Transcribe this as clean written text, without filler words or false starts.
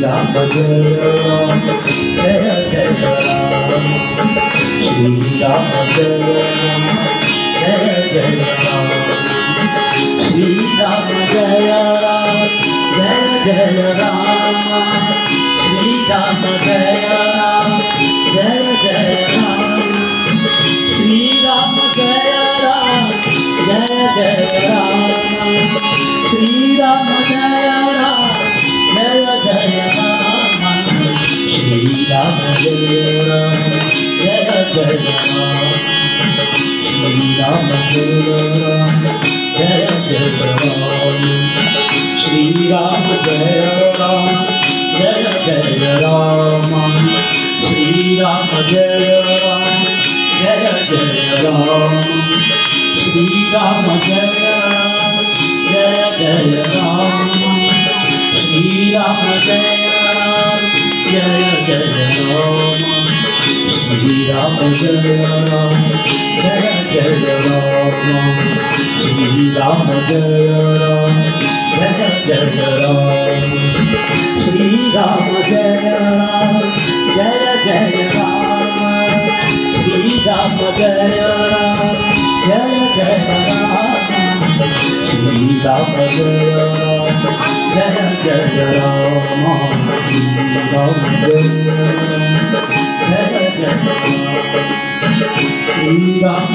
Ram Jai Ram Jai Jai Ram Shri Ram Jai Ram Shri Ram Jai Ram Jai Ram Shri Ram Jai Ram Jai Ram Shri Ram Jai Ram Jai Ram Shri Ram Jai Ram Jai Ram Shri Ram Jai Ram Jai Ram Shri Ram Jai Ram Jai Ram Shri Ram Jai Ram Jai Ram Shri Ram Jai Ram Jai Ram Shri Ram Jai Ram Jai Ram Shri Ram Jai Ram Jai Ram Shri Ram Jai Ram Jai Ram Shri Ram Jai Ram Jai Ram Shri Ram Jai Ram Jai Ram Shri Ram Jai Ram Jai Ram Shri Ram Jai Ram Jai Ram Shri Ram Jai Shri Ram